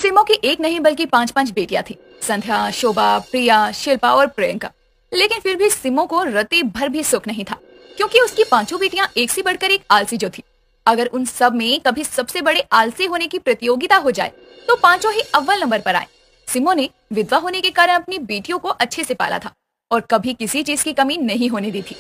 सिमो की एक नहीं बल्कि 5 बेटियां थी। संध्या, शोभा, प्रिया, शिल्पा और प्रियंका। लेकिन फिर भी सिमो को रत्ती भर भी सुख नहीं था, क्योंकि उसकी 5 बेटियां एक से बढ़कर एक आलसी जो थी। अगर उन सब में कभी सबसे बड़े आलसी होने की प्रतियोगिता हो जाए तो 5 ही अव्वल नंबर पर आए। सिमो ने विधवा होने के कारण अपनी बेटियों को अच्छे से पाला था और कभी किसी चीज की कमी नहीं होने दी थी।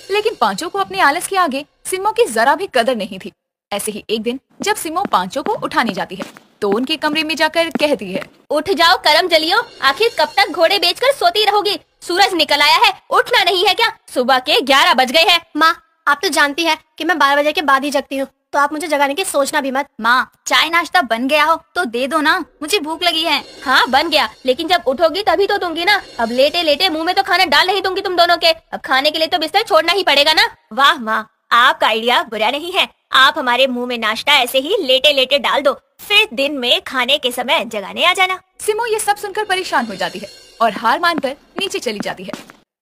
लेकिन 5 को अपने आलस के आगे सिमो की जरा भी कदर नहीं थी। ऐसे ही एक दिन जब सिमो 5 को उठाने जाती है तो उनके कमरे में जाकर कहती है, उठ जाओ करम जलियो, आखिर कब तक घोड़े बेचकर सोती रहोगी? सूरज निकल आया है, उठना नहीं है क्या? सुबह के 11 बज गए हैं। माँ, आप तो जानती है कि मैं 12 बजे के बाद ही जगती हूँ, तो आप मुझे जगाने की सोचना भी मत। माँ, चाय नाश्ता बन गया हो तो दे दो ना, मुझे भूख लगी है। हाँ बन गया, लेकिन जब उठोगी तभी तो दूंगी ना। अब लेटे लेटे मुंह में तो खाना डाल नहीं दूंगी तुम दोनों के। अब खाने के लिए तो बिस्तर छोड़ना ही पड़ेगा ना। वाह माँ, आपका आइडिया बुरा नहीं है। आप हमारे मुंह में नाश्ता ऐसे ही लेटे लेटे डाल दो, फिर दिन में खाने के समय जगाने आ जाना। सिमो ये सब सुनकर परेशान हो जाती है और हार मानकर नीचे चली जाती है।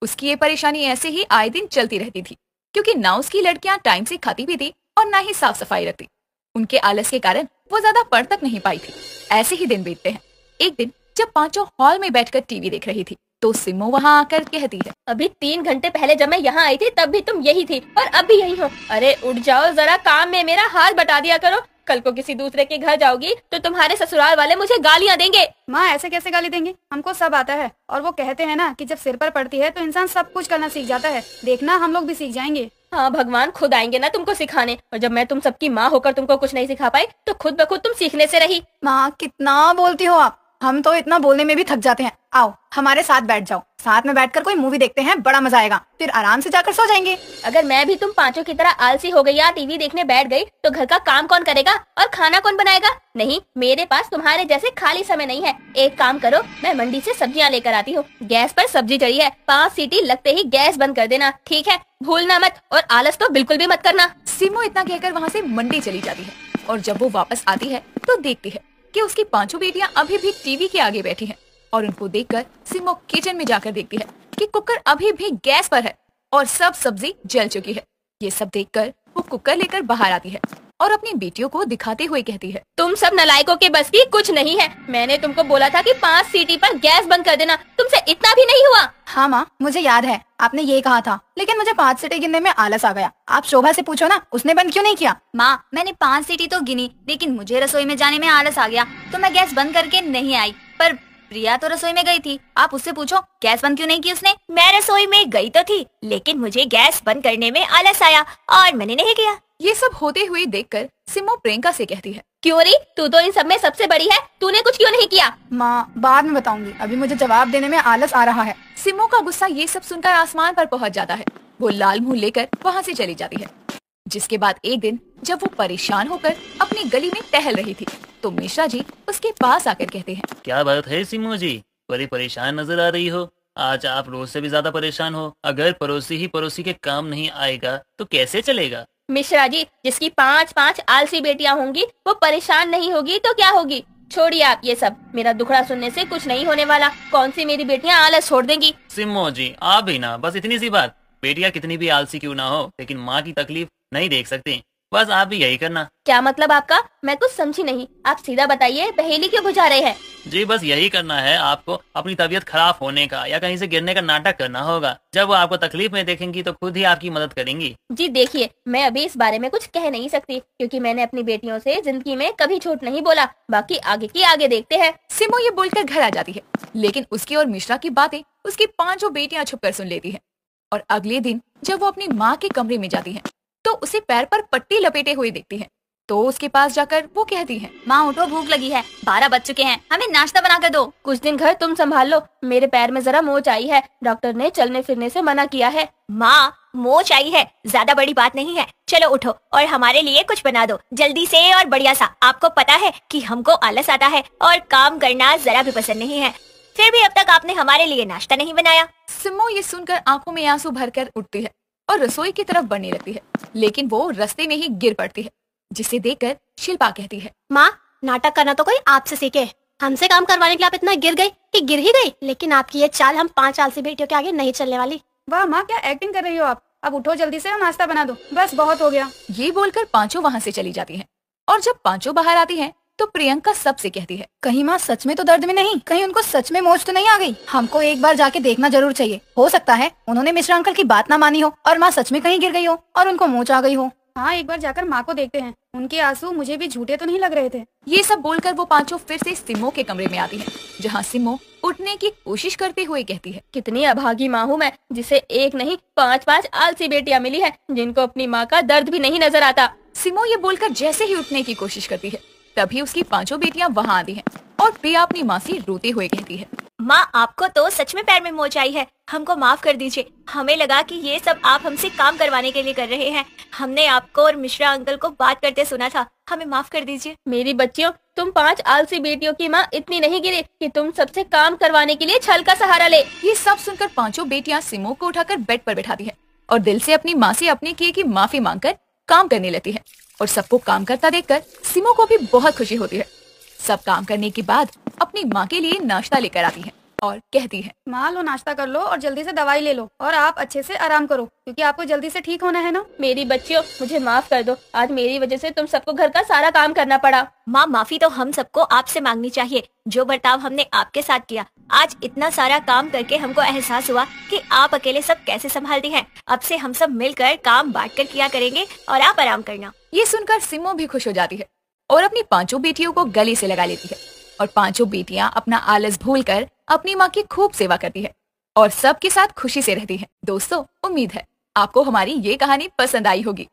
उसकी ये परेशानी ऐसे ही आए दिन चलती रहती थी, क्योंकि ना उसकी लड़कियां टाइम से खाती भी थी और ना ही साफ सफाई रखती। उनके आलस के कारण वो ज्यादा पढ़ तक नहीं पाई थी। ऐसे ही दिन बीतते हैं। एक दिन जब 5 हॉल में बैठकर टीवी देख रही थी तो सिमो वहाँ आकर कहती है, अभी 3 घंटे पहले जब मैं यहाँ आई थी तब भी तुम यही थी और अब भी यही हो। अरे उठ जाओ जरा, काम में मेरा हाथ बटा दिया करो। कल को किसी दूसरे के घर जाओगी तो तुम्हारे ससुराल वाले मुझे गालियाँ देंगे। माँ, ऐसे कैसे गाली देंगे? हमको सब आता है। और वो कहते हैं ना कि जब सिर पर पड़ती है तो इंसान सब कुछ करना सीख जाता है। देखना, हम लोग भी सीख जाएंगे। हाँ, भगवान खुद आएंगे ना तुमको सिखाने। और जब मैं तुम सबकी माँ होकर तुमको कुछ नहीं सिखा पाई तो खुद ब खुद तुम सीखने से रही। माँ, कितना बोलती हो आप। हम तो इतना बोलने में भी थक जाते हैं। आओ हमारे साथ बैठ जाओ, साथ में बैठकर कोई मूवी देखते हैं, बड़ा मजा आएगा। फिर आराम से जाकर सो जाएंगे। अगर मैं भी तुम 5 की तरह आलसी हो गई या टीवी देखने बैठ गई तो घर का काम कौन करेगा और खाना कौन बनाएगा? नहीं, मेरे पास तुम्हारे जैसे खाली समय नहीं है। एक काम करो, मैं मंडी से सब्जियां लेकर आती हूँ। गैस पर सब्जी चढ़ी है, 5 सीटी लगते ही गैस बंद कर देना, ठीक है? भूलना मत, और आलस तो बिल्कुल भी मत करना। सिमो इतना कहकर वहाँ से मंडी चली जाती है और जब वो वापस आती है तो देखती है कि उसकी 5 बेटियां अभी भी टीवी के आगे बैठी हैं। और उनको देखकर सिमो किचन में जाकर देखती है कि कुकर अभी भी गैस पर है और सब सब्जी जल चुकी है। ये सब देखकर वो कुकर लेकर बाहर आती है और अपनी बेटियों को दिखाते हुए कहती है, तुम सब नालायकों के बस की कुछ नहीं है। मैंने तुमको बोला था कि 5 सीटी पर गैस बंद कर देना, तुमसे इतना भी नहीं हुआ। हाँ माँ, मुझे याद है आपने ये कहा था, लेकिन मुझे 5 सीटी गिनने में आलस आ गया। आप शोभा से पूछो ना, उसने बंद क्यों नहीं किया। माँ, मैंने 5 सीटी तो गिनी, लेकिन मुझे रसोई में जाने में आलस आ गया तो मैं गैस बंद करके नहीं आई। पर प्रिया तो रसोई में गई थी, आप उससे पूछो गैस बंद क्यों नहीं की उसने। मैं रसोई में गई तो थी, लेकिन मुझे गैस बंद करने में आलस आया और मैंने नहीं किया। ये सब होते हुए देखकर सिमो प्रियंका से कहती है, क्यों री, तू तो इन सब में सबसे बड़ी है, तूने कुछ क्यों नहीं किया? माँ, बाद में बताऊंगी, अभी मुझे जवाब देने में आलस आ रहा है। सिमो का गुस्सा ये सब सुनकर आसमान पर पहुंच जाता है। वो लाल मुंह लेकर वहाँ से चली जाती है। जिसके बाद एक दिन जब वो परेशान होकर अपनी गली में टहल रही थी तो मिश्रा जी उसके पास आकर कहते हैं, क्या बात है सिमो जी, बड़ी परेशान नजर आ रही हो। आज आप रोज से भी ज्यादा परेशान हो। अगर पड़ोसी ही पड़ोसी के काम नहीं आएगा तो कैसे चलेगा? मिश्रा जी, जिसकी 5 आलसी बेटियां होंगी वो परेशान नहीं होगी तो क्या होगी? छोड़िए आप ये सब, मेरा दुखड़ा सुनने से कुछ नहीं होने वाला। कौन सी मेरी बेटियां आलस छोड़ देंगी? सिमो जी, आप भी ना, बस इतनी सी बात। बेटियां कितनी भी आलसी क्यों ना हो, लेकिन माँ की तकलीफ नहीं देख सकती। बस आप भी यही करना। क्या मतलब आपका? मैं कुछ समझी नहीं, आप सीधा बताइए, पहेली क्यों बुझा रहे हैं? जी बस यही करना है आपको। अपनी तबीयत खराब होने का या कहीं से गिरने का नाटक करना होगा। जब वो आपको तकलीफ में देखेंगी तो खुद ही आपकी मदद करेंगी। जी देखिए, मैं अभी इस बारे में कुछ कह नहीं सकती, क्योंकि मैंने अपनी बेटियों से जिंदगी में कभी झूठ नहीं बोला। बाकी आगे की आगे देखते हैं। सिमो ये बोलकर घर आ जाती है, लेकिन उसकी और मिश्रा की बातें उसकी 5 बेटियां छुपकर सुन लेती है। और अगले दिन जब वो अपनी माँ के कमरे में जाती है तो उसे पैर पर पट्टी लपेटे हुए देखती है। तो उसके पास जाकर वो कहती है, माँ उठो, भूख लगी है, 12 बज चुके हैं, हमें नाश्ता बना कर दो। कुछ दिन घर तुम संभाल लो, मेरे पैर में जरा मोच आई है, डॉक्टर ने चलने फिरने से मना किया है। माँ, मोच आई है, ज्यादा बड़ी बात नहीं है, चलो उठो और हमारे लिए कुछ बना दो जल्दी से और बढ़िया सा। आपको पता है कि हमको आलस आता है और काम करना जरा भी पसंद नहीं है, फिर भी अब तक आपने हमारे लिए नाश्ता नहीं बनाया। सिमो ये सुनकर आंखों में आंसू भरकर उठती है और रसोई की तरफ बढ़ने लगती है, लेकिन वो रास्ते में ही गिर पड़ती है, जिसे देखकर शिल्पा कहती है, माँ, नाटक करना तो कोई आपसे सीखे। हमसे काम करवाने के लिए आप इतना गिर गई कि गिर ही गई, लेकिन आपकी ये चाल हम 5 आलसी बेटियों के आगे नहीं चलने वाली। वाह माँ, क्या एक्टिंग कर रही हो आप। अब उठो जल्दी से और नाश्ता बना दो, बस बहुत हो गया। ये बोलकर 5 वहाँ से चली जाती हैं। और जब 5 बाहर आती हैं तो प्रियंका सबसे कहती है, कहीं माँ सच में तो दर्द में नहीं, कहीं उनको सच में मौज तो नहीं आ गई। हमको एक बार जाके देखना जरूर चाहिए। हो सकता है उन्होंने मिश्रा अंकल की बात ना मानी हो और माँ सच में कहीं गिर गई हो और उनको मोच आ गई हो। हाँ, एक बार जाकर माँ को देखते हैं। उनके आंसू मुझे भी झूठे तो नहीं लग रहे थे। ये सब बोलकर वो पांचों फिर से सिमो के कमरे में आती है, जहाँ सिमो उठने की कोशिश करते हुए कहती है, कितनी अभागी माँ हूँ मैं, जिसे एक नहीं 5-5 आलसी बेटियाँ मिली है, जिनको अपनी माँ का दर्द भी नहीं नजर आता। सिमो ये बोलकर जैसे ही उठने की कोशिश करती है, तभी उसकी पांचों बेटियां वहाँ आती हैं और प्रिया अपनी माँ से रोते हुए कहती है, माँ आपको तो सच में पैर में मोच आई है, हमको माफ कर दीजिए। हमें लगा कि ये सब आप हमसे काम करवाने के लिए कर रहे हैं। हमने आपको और मिश्रा अंकल को बात करते सुना था, हमें माफ कर दीजिए। मेरी बच्चियों, तुम 5 आलसी बेटियों की माँ इतनी नहीं गिरी कि तुम सबसे काम करवाने के लिए छल का सहारा ले। ये सब सुनकर पांचों बेटियां सिमो को उठाकर बेड पर बैठाती है और दिल से अपनी माँ से अपने किए की माफी मांगकर काम करने लगती है। और सबको काम करता देखकर सिमो को भी बहुत खुशी होती है। सब काम करने के बाद अपनी माँ के लिए नाश्ता लेकर आती है और कहती है, माँ लो नाश्ता कर लो और जल्दी से दवाई ले लो और आप अच्छे से आराम करो, क्योंकि आपको जल्दी से ठीक होना है ना। मेरी बच्चियों, मुझे माफ कर दो, आज मेरी वजह से तुम सबको घर का सारा काम करना पड़ा। माँ माफी तो हम सबको आपसे मांगनी चाहिए, जो बर्ताव हमने आपके साथ किया। आज इतना सारा काम करके हमको एहसास हुआ कि आप अकेले सब कैसे संभालती हैं। अब से हम सब मिलकर काम बांटकर किया करेंगे और आप आराम करना। ये सुनकर सिमो भी खुश हो जाती है और अपनी पांचों बेटियों को गले से लगा लेती है और पांचों बेटियां अपना आलस भूलकर अपनी माँ की खूब सेवा करती है और सबके साथ खुशी से रहती है। दोस्तों, उम्मीद है आपको हमारी ये कहानी पसंद आई होगी।